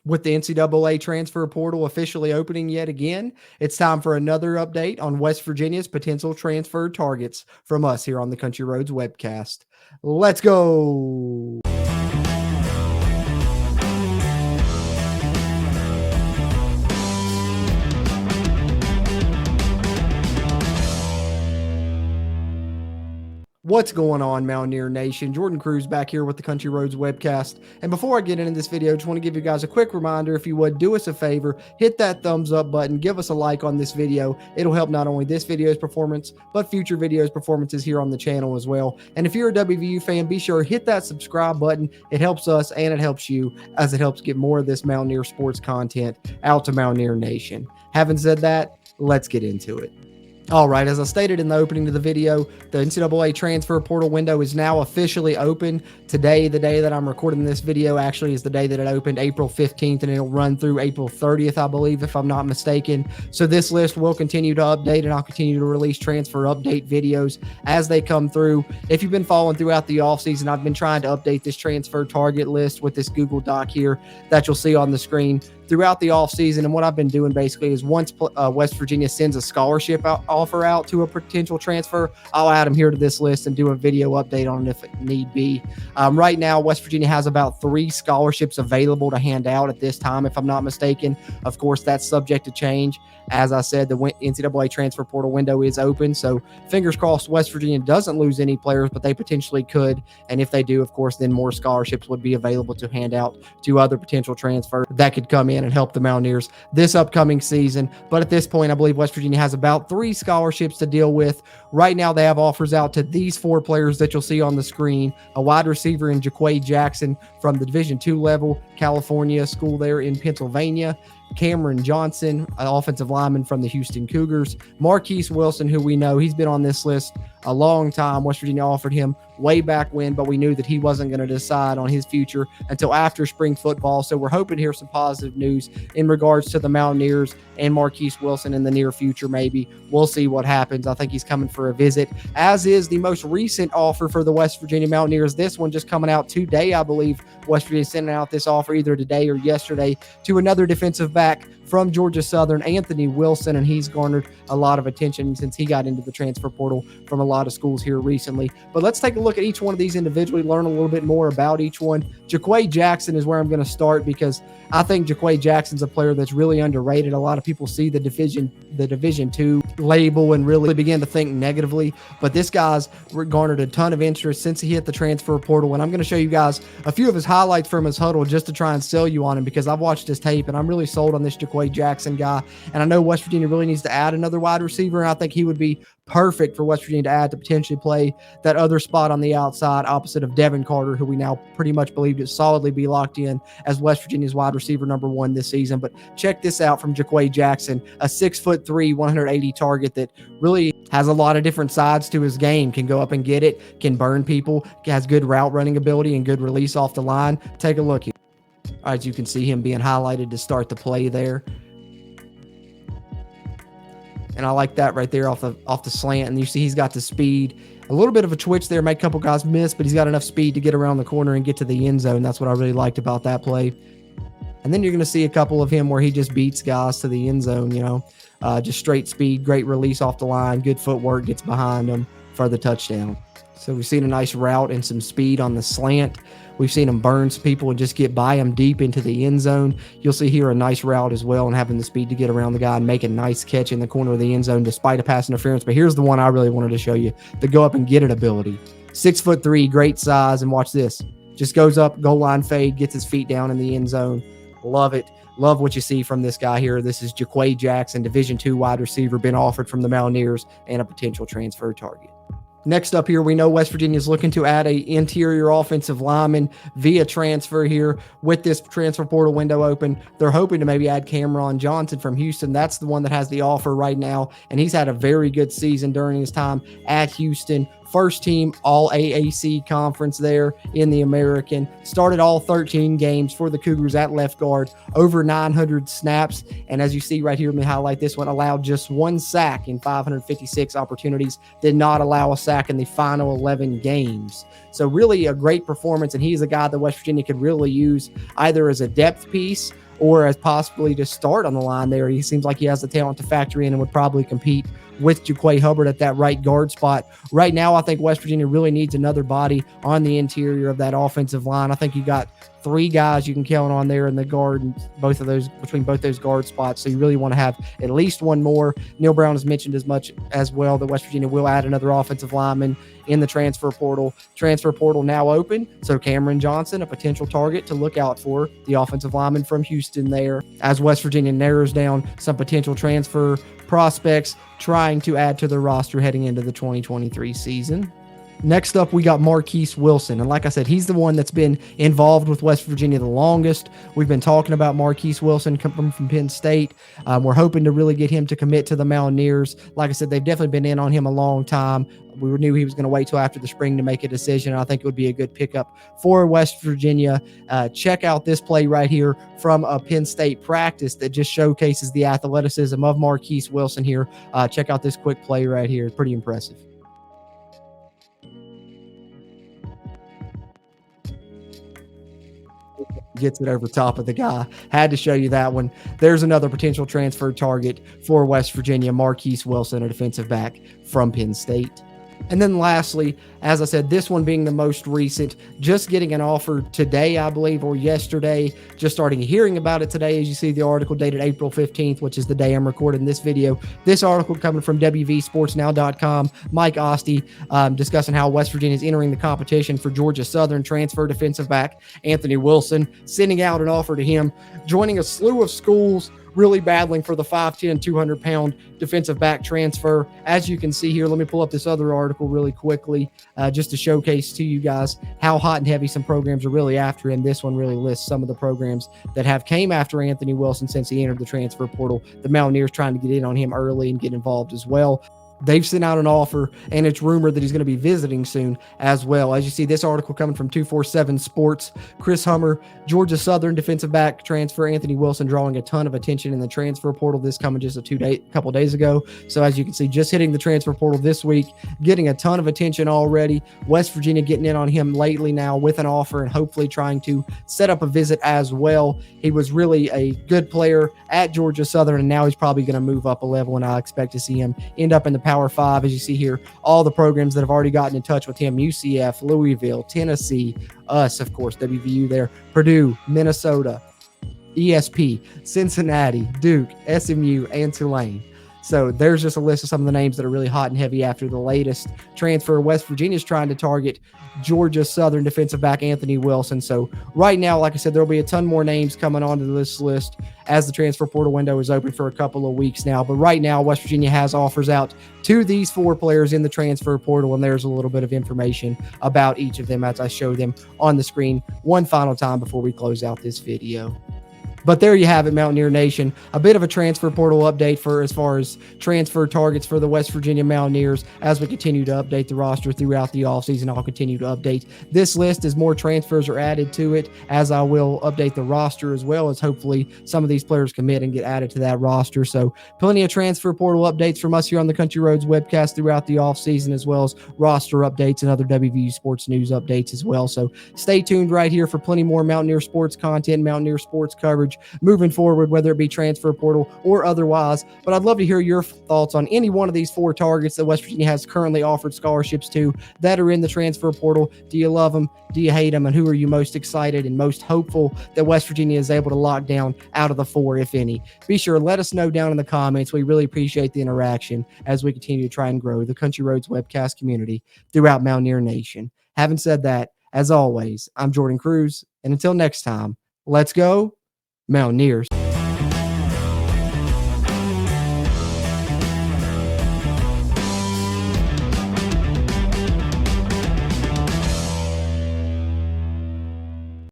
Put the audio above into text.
With the NCAA transfer portal officially opening yet again, it's time for another update on West Virginia's potential transfer targets from us here on the Country Roads webcast. Let's go. What's going on, Mountaineer Nation? Jordan Cruz back here with the Country Roads webcast. And before I get into this video, I just want to give you guys a quick reminder. If you would, do us a favor, hit that thumbs up button, give us a like on this video. It'll help not only this video's performance, but future videos performances here on the channel as well. And if you're a WVU fan, be sure to hit that subscribe button. It helps us and it helps you, as it helps get more of this Mountaineer sports content out to Mountaineer Nation. Having said that, let's get into it. All right, as I stated in the opening to the video, the NCAA transfer portal window is now officially open. Today, the day that I'm recording this video, actually is the day that it opened, April 15th, and it'll run through April 30th, I believe, if I'm not mistaken. So this list will continue to update, and I'll continue to release transfer update videos as they come through. If you've been following throughout the offseason, I've been trying to update this transfer target list with this Google Doc here that you'll see on the screen throughout the offseason. And what I've been doing basically is once West Virginia sends a scholarship offer out to a potential transfer, I'll add them here to this list and do a video update on it if it need be. Right now, West Virginia has about 3 scholarships available to hand out at this time, if I'm not mistaken. Of course, that's subject to change. As I said, the NCAA transfer portal window is open, so fingers crossed West Virginia doesn't lose any players, but they potentially could. And if they do, of course, then more scholarships would be available to hand out to other potential transfers that could come in and help the Mountaineers this upcoming season. But at this point, I believe West Virginia has about 3 scholarships to deal with. Right now, they have offers out to these 4 players that you'll see on the screen: a wide receiver in Jaqua Jackson from the Division II level, California school there in Pennsylvania; Cameron Johnson, an offensive lineman from the Houston Cougars; Marquis Wilson, who we know he's been on this list a long time. West Virginia offered him way back when, but we knew that he wasn't going to decide on his future until after spring football. So we're hoping to hear some positive news in regards to the Mountaineers and Marquis Wilson in the near future. Maybe we'll see what happens. I think he's coming for a visit, as is the most recent offer for the West Virginia Mountaineers. This one just coming out today, I believe. West Virginia sending out this offer either today or yesterday to another defensive back from Georgia Southern, Anthony Wilson, and he's garnered a lot of attention since he got into the transfer portal from a lot of schools here recently. But let's take a look at each one of these individually, learn a little bit more about each one. Jaqua Jackson is where I'm going to start, because I think Jaqua Jackson's a player that's really underrated. A lot of people see the Division II label and really begin to think negatively, but this guy's garnered a ton of interest since he hit the transfer portal. And I'm going to show you guys a few of his highlights from his huddle just to try and sell you on him, because I've watched his tape and I'm really sold on this Jaqua Jackson guy. And I know West Virginia really needs to add another wide receiver, and I think he would be perfect for West Virginia to add to potentially play that other spot on the outside opposite of Devin Carter, who we now pretty much believe to solidly be locked in as West Virginia's wide receiver number 1 this season. But check this out from Jaqua Jackson, a 6'3", 180 target that really has a lot of different sides to his game. Can go up and get it, can burn people, has good route running ability and good release off the line. Take a look here. All right, you can see him being highlighted to start the play there. And I like that right there off the slant. And you see he's got the speed. A little bit of a twitch there, make a couple guys miss, but he's got enough speed to get around the corner and get to the end zone. That's what I really liked about that play. And then you're going to see a couple of him where he just beats guys to the end zone, just straight speed, great release off the line, good footwork, gets behind them for the touchdown. So we've seen a nice route and some speed on the slant. We've seen him burn people and just get by him deep into the end zone. You'll see here a nice route as well, and having the speed to get around the guy and make a nice catch in the corner of the end zone despite a pass interference. But here's the one I really wanted to show you, the go up and get it ability. 6'3", great size, and watch this. Just goes up, goal line fade, gets his feet down in the end zone. Love it. Love what you see from this guy here. This is Jaqua Jackson, Division II wide receiver, been offered from the Mountaineers and a potential transfer target. Next up here, we know West Virginia is looking to add a interior offensive lineman via transfer here with this transfer portal window open. They're hoping to maybe add Cameron Johnson from Houston. That's the one that has the offer right now, and he's had a very good season during his time at Houston. First team all AAC conference there in the American. Started all 13 games for the Cougars at left guard, over 900 snaps. And as you see right here, let me highlight this one, allowed just 1 sack in 556 opportunities, did not allow a sack in the final 11 games. So really a great performance, and he's a guy that West Virginia could really use either as a depth piece or as possibly to start on the line there. He seems like he has the talent to factor in and would probably compete with Jaqua Hubbard at that right guard spot. Right now, I think West Virginia really needs another body on the interior of that offensive line. I think you got 3 guys you can count on there in the guard, between both those guard spots. So you really want to have at least one more. Neil Brown has mentioned as much as well that West Virginia will add another offensive lineman in the transfer portal. Transfer portal now open, so Cameron Johnson, a potential target to look out for, the offensive lineman from Houston there, as West Virginia narrows down some potential transfer prospects trying to add to their roster heading into the 2023 season. Next up, we got Marquis Wilson. And like I said, he's the one that's been involved with West Virginia the longest. We've been talking about Marquis Wilson coming from Penn State. We're hoping to really get him to commit to the Mountaineers. Like I said, they've definitely been in on him a long time. We knew he was going to wait till after the spring to make a decision. I think it would be a good pickup for West Virginia. Check out this play right here from a Penn State practice that just showcases the athleticism of Marquis Wilson here. Check out this quick play right here. Pretty impressive. Gets it over top of the guy. Had to show you that one. There's another potential transfer target for West Virginia, Marquis Wilson, a defensive back from Penn State. And then lastly, as I said, this one being the most recent, just getting an offer today, I believe, or yesterday, just starting hearing about it today. As you see the article dated April 15th, which is the day I'm recording this video. This article coming from WVSportsNow.com. Mike Ostie discussing how West Virginia is entering the competition for Georgia Southern transfer defensive back Anthony Wilson, sending out an offer to him, joining a slew of schools really battling for the 5'10", 200-pound defensive back transfer. As you can see here, let me pull up this other article really quickly just to showcase to you guys how hot and heavy some programs are really after him. This one really lists some of the programs that have came after Anthony Wilson since he entered the transfer portal. The Mountaineers trying to get in on him early and get involved as well. They've sent out an offer, and it's rumored that he's going to be visiting soon as well. As you see, this article coming from 247 Sports. Chris Hummer, Georgia Southern defensive back transfer. Anthony Wilson drawing a ton of attention in the transfer portal. This coming just a couple days ago. So as you can see, just hitting the transfer portal this week, getting a ton of attention already. West Virginia getting in on him lately now with an offer and hopefully trying to set up a visit as well. He was really a good player at Georgia Southern, and now he's probably going to move up a level, and I expect to see him end up in the Power 5. As you see here, all the programs that have already gotten in touch with him: UCF, Louisville, Tennessee, us, of course, WVU there, Purdue, Minnesota, ESP, Cincinnati, Duke, SMU, and Tulane. So there's just a list of some of the names that are really hot and heavy after the latest transfer. West Virginia's trying to target Georgia Southern defensive back Anthony Wilson. So right now, like I said, there'll be a ton more names coming onto this list as the transfer portal window is open for a couple of weeks now. But right now, West Virginia has offers out to these 4 players in the transfer portal, and there's a little bit of information about each of them as I show them on the screen one final time before we close out this video. But there you have it, Mountaineer Nation. A bit of a transfer portal update for as far as transfer targets for the West Virginia Mountaineers as we continue to update the roster throughout the offseason. I'll continue to update this list as more transfers are added to it, as I will update the roster as well, as hopefully some of these players commit and get added to that roster. So plenty of transfer portal updates from us here on the Country Roads webcast throughout the offseason, as well as roster updates and other WVU sports news updates as well. So stay tuned right here for plenty more Mountaineer sports content, Mountaineer sports coverage moving forward, whether it be transfer portal or otherwise. But I'd love to hear your thoughts on any one of these 4 targets that West Virginia has currently offered scholarships to that are in the transfer portal. Do you love them? Do you hate them? And who are you most excited and most hopeful that West Virginia is able to lock down out of the 4, if any? Be sure to let us know down in the comments. We really appreciate the interaction as we continue to try and grow the Country Roads webcast community throughout Mountaineer Nation. Having said that, as always, I'm Jordan Cruz, and until next time, let's go Mountaineers.